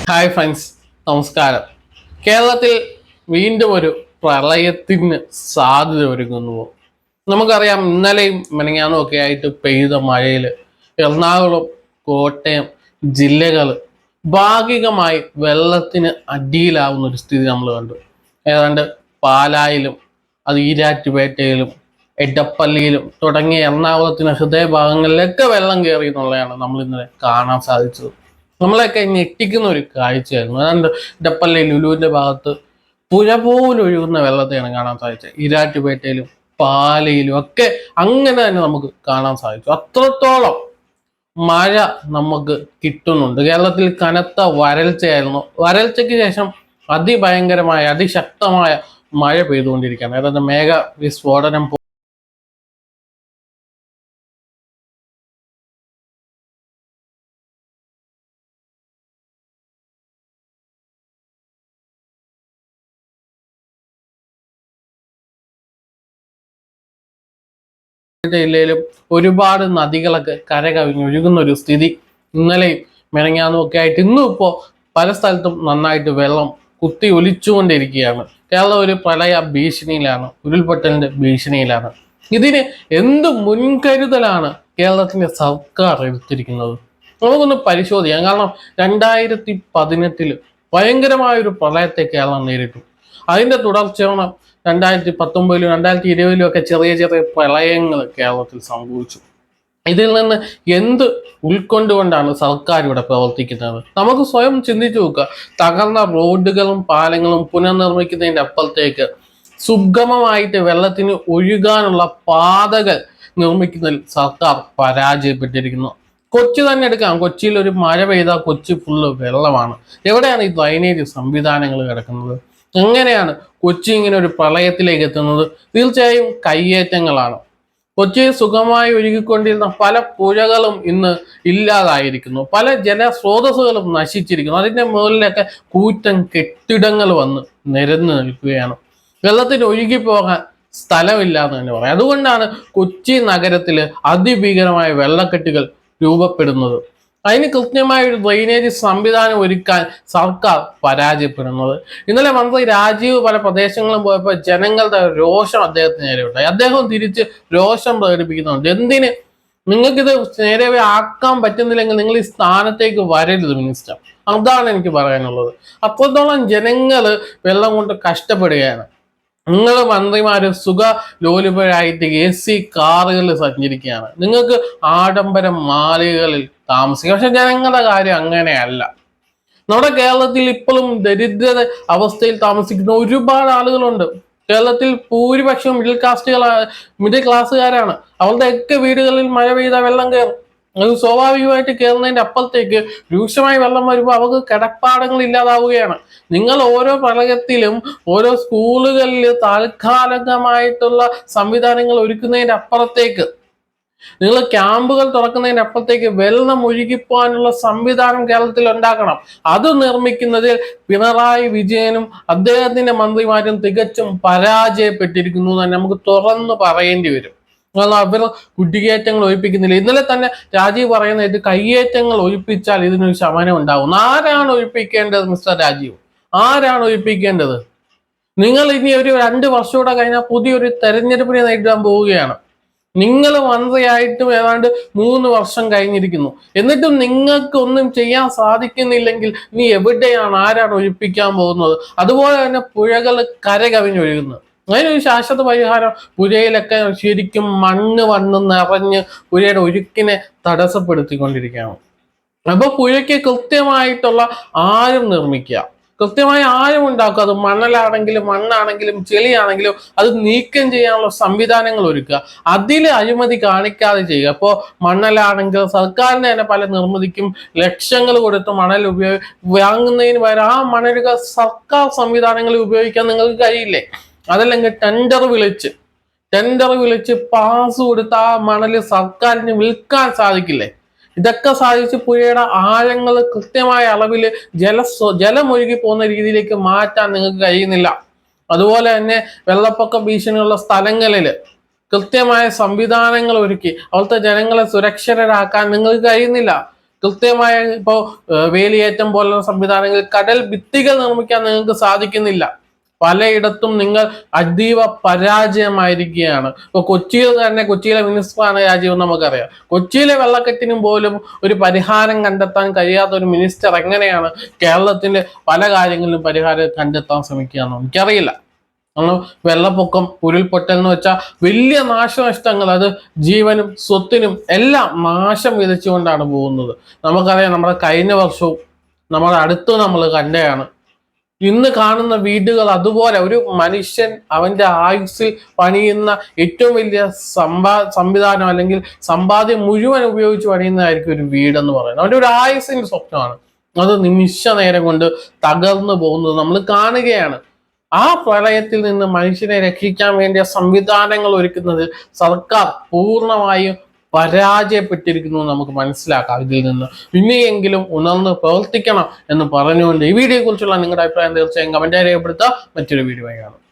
Hi friends, നമസ്കാരം. കേരളത്തിൽ വീണ്ടും ഒരു പ്രളയത്തിന് സാധ്യത ഒരുങ്ങുന്നു. നമുക്കറിയാം, ഇന്നലെയും മെനങ്ങാന്നും ഒക്കെ ആയിട്ട് പെയ്ത മഴയിൽ എറണാകുളം, കോട്ടയം ജില്ലകൾ ഭാഗികമായി വെള്ളത്തിന് അടിയിലാവുന്ന ഒരു സ്ഥിതി നമ്മൾ കണ്ടു. ഏതാണ്ട് പാലായിലും അത് ഈരാറ്റുപേട്ടയിലും എടപ്പള്ളിയിലും തുടങ്ങിയ എറണാകുളത്തിന് ഹൃദയഭാഗങ്ങളിലൊക്കെ വെള്ളം കയറി എന്നുള്ളതാണ് നമ്മൾ ഇന്നലെ കാണാൻ സാധിച്ചത്. നമ്മളെയൊക്കെ ഞെട്ടിക്കുന്ന ഒരു കാഴ്ചയായിരുന്നു. അതാണ്ട് ഇടപ്പള്ളി ലുലുവിന്റെ ഭാഗത്ത് പുഴ പോലും ഒഴുകുന്ന വെള്ളത്തെയാണ് കാണാൻ സാധിച്ചത്. ഈരാറ്റുപേട്ടയിലും പാലയിലും ഒക്കെ അങ്ങനെ തന്നെ നമുക്ക് കാണാൻ സാധിച്ചു. അത്രത്തോളം മഴ നമുക്ക് കിട്ടുന്നുണ്ട്. കേരളത്തിൽ കനത്ത വരൾച്ചയായിരുന്നു. വരൾച്ചയ്ക്ക് ശേഷം അതിഭയങ്കരമായ അതിശക്തമായ മഴ പെയ്തുകൊണ്ടിരിക്കുകയാണ്. അതായത് മേഘ വിസ്ഫോടനം ജില്ലയിലും ഒരുപാട് നദികളൊക്കെ കര കവിഞ്ഞൊഴുകുന്ന ഒരു സ്ഥിതി ഇന്നലെയും മെനങ്ങാന്നും ഒക്കെ ആയിട്ട് ഇന്നും ഇപ്പോൾ പല സ്ഥലത്തും നന്നായിട്ട് വെള്ളം കുത്തി ഒലിച്ചുകൊണ്ടിരിക്കുകയാണ്. കേരളം ഒരു പ്രളയ ഭീഷണിയിലാണ്, ഉരുൾപൊട്ടലിന്റെ ഭീഷണിയിലാണ്. ഇതിന് എന്ത് മുൻകരുതലാണ് കേരളത്തിന്റെ സർക്കാർ എടുത്തിരിക്കുന്നത്? നമുക്കൊന്ന് പരിശോധിക്കാം. കാരണം 2018 ഭയങ്കരമായ ഒരു പ്രളയത്തെ കേരളം നേരിട്ടു. അതിന്റെ തുടർച്ചയാണ് 2019 2020 ഒക്കെ ചെറിയ ചെറിയ പ്രളയങ്ങൾ കേരളത്തിൽ സംഭവിച്ചു. ഇതിൽ നിന്ന് എന്ത് ഉൾക്കൊണ്ടുകൊണ്ടാണ് സർക്കാർ ഇവിടെ പ്രവർത്തിക്കുന്നത്? നമുക്ക് സ്വയം ചിന്തിച്ചു നോക്കുക. തകർന്ന റോഡുകളും പാലങ്ങളും പുനർനിർമ്മിക്കുന്നതിന്റെ അപ്പുറത്തേക്ക് സുഗമമായിട്ട് വെള്ളത്തിന് ഒഴുകാനുള്ള പാതകൾ നിർമ്മിക്കുന്നതിൽ സർക്കാർ പരാജയപ്പെട്ടിരിക്കുന്നു. കൊച്ചി തന്നെ എടുക്കാം. കൊച്ചിയിൽ ഒരു മഴ പെയ്താൽ കൊച്ചി ഫുള്ള് വെള്ളമാണ്. എവിടെയാണ് ഈ ഡ്രൈനേജ് സംവിധാനങ്ങൾ കിടക്കുന്നത്? എങ്ങനെയാണ് കൊച്ചി ഇങ്ങനെ ഒരു പ്രളയത്തിലേക്ക് എത്തുന്നത്? തീർച്ചയായും കയ്യേറ്റങ്ങളാണ്. കൊച്ചിയിൽ സുഖമായി ഒഴുകിക്കൊണ്ടിരുന്ന പല പുഴകളും ഇന്ന് ഇല്ലാതായിരിക്കുന്നു. പല ജലസ്രോതസ്സുകളും നശിച്ചിരിക്കുന്നു. അതിന്റെ മുകളിലൊക്കെ കൂറ്റൻ കെട്ടിടങ്ങൾ വന്ന് നിരന്ന് നിൽക്കുകയാണ്. വെള്ളത്തിന് ഒഴുകിപ്പോകാൻ സ്ഥലമില്ല എന്ന് തന്നെ പറയാം. അതുകൊണ്ടാണ് കൊച്ചി നഗരത്തിൽ അതിഭീകരമായ വെള്ളക്കെട്ടുകൾ രൂപപ്പെടുന്നത്. അതിന് കൃത്യമായ ഒരു ഡ്രെയിനേജ് സംവിധാനം ഒരുക്കാൻ സർക്കാർ പരാജയപ്പെടുന്നത്. ഇന്നലെ മന്ത്രി രാജീവ് പല പ്രദേശങ്ങളും പോയപ്പോൾ ജനങ്ങളുടെ രോഷം അദ്ദേഹത്തിന് നേരെ ഉണ്ടായി. അദ്ദേഹം തിരിച്ച് രോഷം പ്രകടിപ്പിക്കുന്നുണ്ട്. എന്തിന് നിങ്ങൾക്കിത് നേരെ ആക്കാൻ പറ്റുന്നില്ലെങ്കിൽ നിങ്ങൾ ഈ സ്ഥാനത്തേക്ക് വരരുത് മിനിസ്റ്റർ. അതാണ് എനിക്ക് പറയാനുള്ളത്. അത്രത്തോളം ജനങ്ങൾ വെള്ളം കൊണ്ട് കഷ്ടപ്പെടുകയാണ്. നിങ്ങൾ മന്ത്രിമാര് സുഖ ലോലുപരായിട്ട് AC കാറുകളിൽ സഞ്ചരിക്കുകയാണ്. നിങ്ങൾക്ക് ആഡംബര മാളികകളിൽ താമസിക്കാം. പക്ഷെ ജനങ്ങളുടെ കാര്യം അങ്ങനെയല്ല. നമ്മുടെ കേരളത്തിൽ ഇപ്പോഴും ദരിദ്ര അവസ്ഥയിൽ താമസിക്കുന്ന ഒരുപാട് ആളുകളുണ്ട്. കേരളത്തിൽ ഭൂരിപക്ഷം മിഡിൽ ക്ലാസ്സുകാരാണ്. അവരുടെയൊക്കെ വീടുകളിൽ മഴ പെയ്ത വെള്ളം കയറും. അത് സ്വാഭാവികമായിട്ട് കയറുന്നതിന്റെ അപ്പുറത്തേക്ക് രൂക്ഷമായി വെള്ളം വരുമ്പോൾ അവർക്ക് കിടപ്പാടങ്ങൾ ഇല്ലാതാവുകയാണ്. നിങ്ങൾ ഓരോ പ്രളയത്തിലും ഓരോ സ്കൂളുകളിൽ താൽക്കാലികമായിട്ടുള്ള സംവിധാനങ്ങൾ ഒരുക്കുന്നതിന്റെ അപ്പുറത്തേക്ക്, നിങ്ങൾ ക്യാമ്പുകൾ തുറക്കുന്നതിന് അപ്പുറത്തേക്ക് വെള്ളം ഒഴുകിപ്പോകാനുള്ള സംവിധാനം കേരളത്തിൽ ഉണ്ടാക്കണം. അത് നിർമ്മിക്കുന്നതിൽ പിണറായി വിജയനും അദ്ദേഹത്തിന്റെ മന്ത്രിമാരും തികച്ചും പരാജയപ്പെട്ടിരിക്കുന്നു എന്ന് നമുക്ക് തുറന്നു പറയേണ്ടി വരും. അവർ കുടിയേറ്റങ്ങൾ ഒഴിപ്പിക്കുന്നില്ല. ഇന്നലെ തന്നെ രാജീവ് പറയുന്നത് കയ്യേറ്റങ്ങൾ ഒഴിപ്പിച്ചാൽ ഇതിനൊരു ശമനം ഉണ്ടാവും. ആരാണ് ഒഴിപ്പിക്കേണ്ടത് മിസ്റ്റർ രാജീവ്? ആരാണ് ഒഴിപ്പിക്കേണ്ടത്? നിങ്ങൾ ഇനി ഒരു 2 വർഷമൂടെ കഴിഞ്ഞാൽ പുതിയൊരു തെരഞ്ഞെടുപ്പിനെ നേരിടാൻ പോവുകയാണ്. നിങ്ങൾ മന്ത്രിയായിട്ടും ഏതാണ്ട് 3 വർഷം കഴിഞ്ഞിരിക്കുന്നു. എന്നിട്ടും നിങ്ങൾക്ക് ഒന്നും ചെയ്യാൻ സാധിക്കുന്നില്ലെങ്കിൽ ഇനി എവിടെയാണ്, ആരാണ് ഒഴിപ്പിക്കാൻ പോകുന്നത്? അതുപോലെ തന്നെ പുഴകൾ കര കവിഞ്ഞൊഴുകുന്നത്. അതിനൊരു ശാശ്വത പരിഹാരം. പുഴയിലൊക്കെ ശരിക്കും മണ്ണ് വന്ന് നിറഞ്ഞ് പുഴയുടെ ഒഴുക്കിനെ തടസ്സപ്പെടുത്തിക്കൊണ്ടിരിക്കുകയാണ്. അപ്പൊ പുഴയ്ക്ക് കൃത്യമായിട്ടുള്ള ആഴം നിർമ്മിക്കുക, കൃത്യമായ ആഴം ഉണ്ടാക്കുക. അത് മണലാണെങ്കിലും മണ്ണാണെങ്കിലും ചെളിയാണെങ്കിലും അത് നീക്കം ചെയ്യാനുള്ള സംവിധാനങ്ങൾ ഒരുക്കുക. അതിൽ അഴിമതി കാണിക്കാതെ ചെയ്യുക. അപ്പോൾ മണലാണെങ്കിൽ സർക്കാരിന് തന്നെ പല നിർമ്മിതിക്കും ലക്ഷങ്ങൾ കൊടുത്ത് മണൽ വാങ്ങുന്നതിന് പകരം ആ മണലുകൾ സർക്കാർ സംവിധാനങ്ങളിൽ ഉപയോഗിക്കാൻ നിങ്ങൾക്ക് കഴിയില്ലേ? അതല്ലെങ്കിൽ ടെൻഡർ വിളിച്ച് പാസ് കൊടുത്ത് ആ മണല് സർക്കാരിന് വിൽക്കാൻ സാധിക്കില്ലേ? ഇതൊക്കെ സാധിച്ച് പുഴയുടെ ആഴങ്ങൾ കൃത്യമായ അളവിൽ ജലമൊഴുകി പോകുന്ന രീതിയിലേക്ക് മാറ്റാൻ നിങ്ങൾക്ക് കഴിയുന്നില്ല. അതുപോലെ തന്നെ വെള്ളപ്പൊക്ക ഭീഷണിയുള്ള സ്ഥലങ്ങളിൽ കൃത്യമായ സംവിധാനങ്ങൾ ഒരുക്കി അവിടുത്തെ ജനങ്ങളെ സുരക്ഷിതരാക്കാൻ നിങ്ങൾക്ക് കഴിയുന്നില്ല. കൃത്യമായ ഇപ്പോൾ വേലിയേറ്റം പോലുള്ള സംവിധാനങ്ങൾ, കടൽ ഭിത്തികൾ നിർമ്മിക്കാൻ നിങ്ങൾക്ക് സാധിക്കുന്നില്ല. പലയിടത്തും നിങ്ങൾ അതീവ പരാജയമായിരിക്കുകയാണ്. ഇപ്പൊ കൊച്ചിയിൽ തന്നെ, കൊച്ചിയിലെ മിനിസ്റ്ററാണ് രാജീവ്, നമുക്കറിയാം. കൊച്ചിയിലെ വെള്ളക്കെട്ടിനും പോലും ഒരു പരിഹാരം കണ്ടെത്താൻ കഴിയാത്ത ഒരു മിനിസ്റ്റർ എങ്ങനെയാണ് കേരളത്തിന്റെ പല കാര്യങ്ങളിലും പരിഹാരം കണ്ടെത്താൻ ശ്രമിക്കുകയെന്ന് എനിക്കറിയില്ല. വെള്ളപ്പൊക്കം, ഉരുൾപൊട്ടൽ എന്ന് വെച്ചാൽ വലിയ നാശനഷ്ടങ്ങൾ, അത് ജീവനും സ്വത്തിനും എല്ലാം നാശം വിതച്ചുകൊണ്ടാണ് പോകുന്നത്. നമുക്കറിയാം, നമ്മുടെ കഴിഞ്ഞ വർഷവും നമ്മുടെ അടുത്ത് നമ്മൾ കണ്ടതാണ്. ഇന്ന് കാണുന്ന വീടുകൾ അതുപോലെ ഒരു മനുഷ്യൻ അവന്റെ ആയുസ്സിൽ പണിയുന്ന ഏറ്റവും വലിയ സംവിധാനം അല്ലെങ്കിൽ സമ്പാദ്യം മുഴുവൻ ഉപയോഗിച്ച് പണിയുന്നതായിരിക്കും ഒരു വീടെന്ന് പറയുന്നത്. അവന്റെ ഒരു ആയുസ്സിന്റെ സ്വപ്നമാണ്. അത് നിമിഷ നേരം കൊണ്ട് തകർന്നു പോകുന്നത് നമ്മൾ കാണുകയാണ്. ആ പ്രളയത്തിൽ നിന്ന് മനുഷ്യനെ രക്ഷിക്കാൻ വേണ്ടിയ സംവിധാനങ്ങൾ ഒരുക്കുന്നത് സർക്കാർ പൂർണ്ണമായും പരാജയപ്പെട്ടിരിക്കുന്നു നമുക്ക് മനസ്സിലാക്കാം ഇതിൽ നിന്ന്. ഇനിയെങ്കിലും ഉണർന്ന് പ്രവർത്തിക്കണം എന്ന് പറഞ്ഞുകൊണ്ട് ഈ വീഡിയോയെ കുറിച്ചുള്ള നിങ്ങളുടെ അഭിപ്രായം തീർച്ചയായും കമന്റായി രേഖപ്പെടുത്തുക. മറ്റൊരു വീഡിയോ കാണാം.